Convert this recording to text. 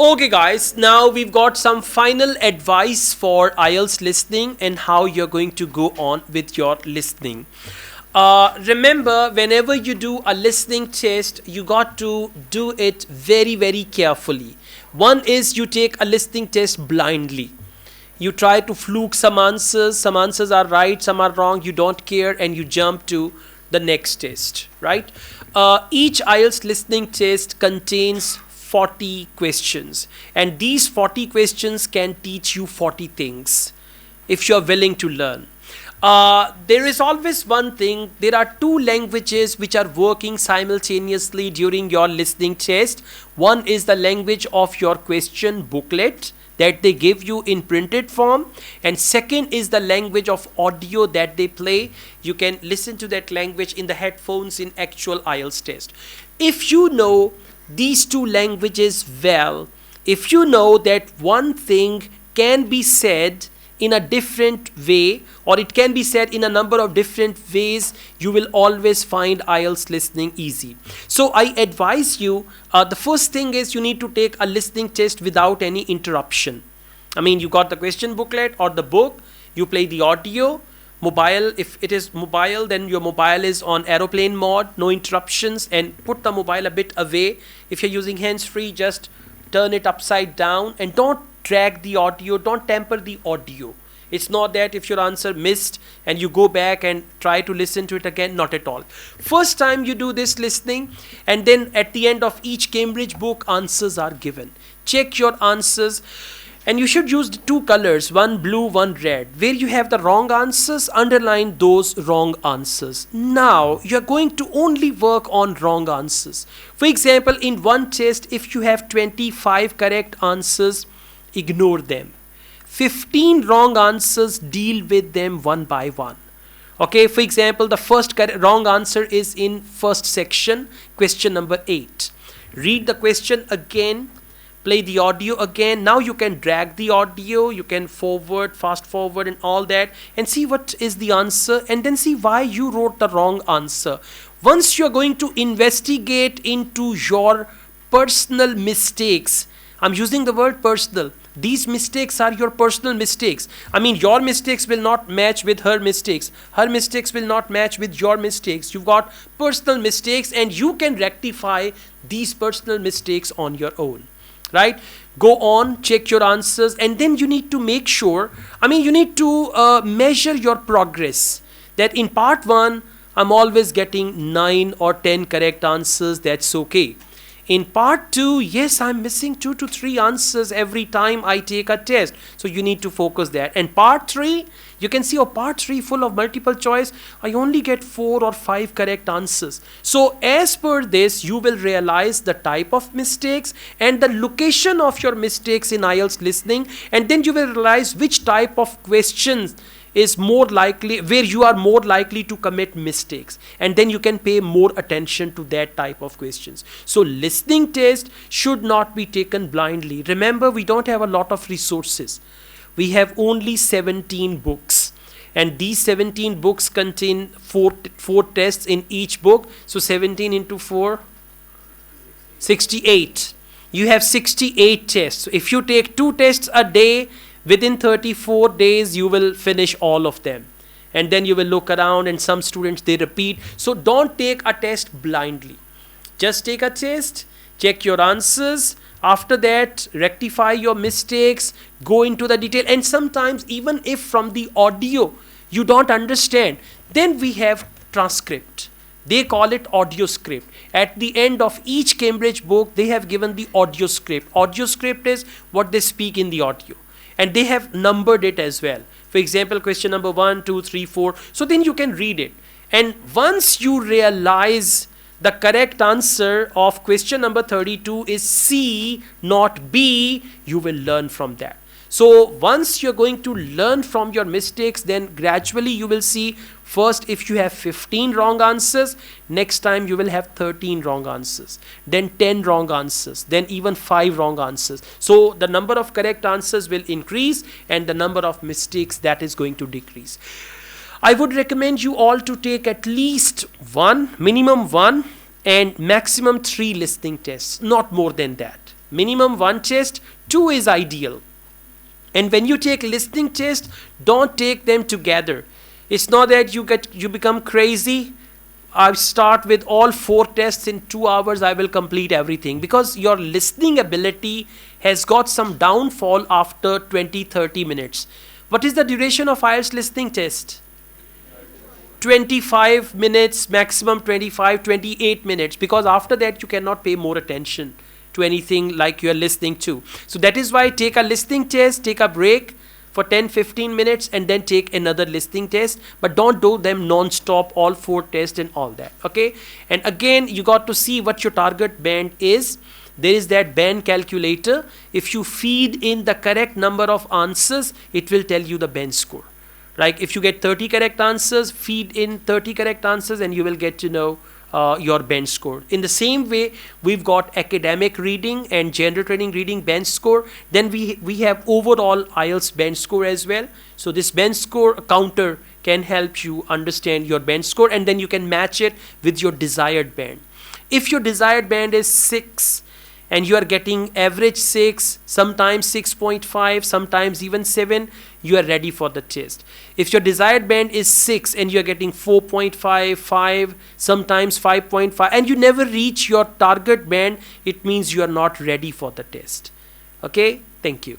Okay guys, now we've got some final advice for IELTS listening and how you're going to go on with your listening. Remember, whenever you do a listening test, you got to do it very carefully. One is you take a listening test blindly. You try to fluke some answers are right, some are wrong, you don't care and you jump to the next test, right? Each IELTS listening test contains 40 questions, and these 40 questions can teach you 40 things if you're willing to learn. There is always one thing, there are two languages which are working simultaneously during your listening test. One is the language of your question booklet that they give you in printed form, and second is the language of audio that they play. You can listen to that language in the headphones in actual IELTS test. If you know these two languages well, if you know that one thing can be said in a different way or it can be said in a number of different ways, you will always find IELTS listening easy. So I advise you, the first thing is you need to take a listening test without any interruption. I mean, you got the question booklet or the book, you play the audio. Mobile, if it is mobile, then your mobile is on aeroplane mode, no interruptions, and put the mobile a bit away. If you're using hands-free, just turn it upside down and don't drag the audio, don't tamper the audio. It's not that if your answer missed and you go back and try to listen to it again, not at all. First time you do this listening, and then at the end of each Cambridge book, answers are given. Check your answers. And you should use two colors, one blue, one red. Where you have the wrong answers, underline those wrong answers. Now, you're going to only work on wrong answers. For example, in one test, if you have 25 correct answers, ignore them. 15 wrong answers, deal with them one by one. Okay, for example, the first wrong answer is in first section, question number 8. Read the question again. Play the audio again. Now you can drag the audio, you can forward, fast forward and all that, and see what is the answer, and then see why you wrote the wrong answer. Once you're going to investigate into your personal mistakes, I'm using the word personal. These mistakes are your personal mistakes. I mean, your mistakes will not match with her mistakes. Her mistakes will not match with your mistakes. You've got personal mistakes and you can rectify these personal mistakes on your own. Right? Go on, check your answers, and then you need to make sure, you need to measure your progress. That in part 1, I'm always getting 9 or 10 correct answers, that's okay. In part 2, yes, I'm missing 2 to 3 answers every time I take a test. So you need to focus that. And part 3, you can see, part 3 full of multiple choice, I only get 4 or 5 correct answers. So as per this, you will realize the type of mistakes and the location of your mistakes in IELTS listening. And then you will realize which type of questions is more likely, where you are more likely to commit mistakes, and then you can pay more attention to that type of questions. So listening test should not be taken blindly. Remember, we don't have a lot of resources. We have only 17 books, and these 17 books contain four tests in each book. So 17 into 4, 68. You have 68 tests. So if you take 2 tests a day, within 34 days, you will finish all of them. And then you will look around, and some students, they repeat. So don't take a test blindly. Just take a test, check your answers. After that, rectify your mistakes, go into the detail. And sometimes, even if from the audio you don't understand, then we have transcript. They call it audio script. At the end of each Cambridge book, they have given the audio script. Audio script is what they speak in the audio. And they have numbered it as well. For example, question number 1, 2, 3, 4. So then you can read it. And once you realize the correct answer of question number 32 is C, not B, you will learn from that. So once you're going to learn from your mistakes, then gradually you will see, first if you have 15 wrong answers, next time you will have 13 wrong answers, then 10 wrong answers, then even 5 wrong answers. So the number of correct answers will increase and the number of mistakes, that is going to decrease. I would recommend you all to take at least minimum one and maximum 3 listening tests, not more than that. Minimum 1 test, 2 is ideal. And when you take listening test, don't take them together. It's not that you become crazy. I start with all 4 tests in 2 hours, I will complete everything, because your listening ability has got some downfall after 20-30 minutes. What is the duration of IELTS listening test? 25 minutes, maximum 25-28 minutes, because after that you cannot pay more attention to anything like you're listening to. So that is why take a listening test, take a break for 10-15 minutes, and then take another listening test, but don't do them non-stop, all 4 tests and all that. Okay, and again you got to see what your target band is. There is that band calculator. If you feed in the correct number of answers, it will tell you the band score. Like if you get 30 correct answers, feed in 30 correct answers and you will get to know your band score. In the same way, we've got academic reading and general training reading band score. Then we have overall IELTS band score as well. So this band score counter can help you understand your band score, and then you can match it with your desired band. If your desired band is 6 and you are getting average 6, sometimes 6.5, sometimes even 7, you are ready for the test. If your desired band is 6 and you are getting 4.5, 5, sometimes 5.5, and you never reach your target band, it means you are not ready for the test. Okay, thank you.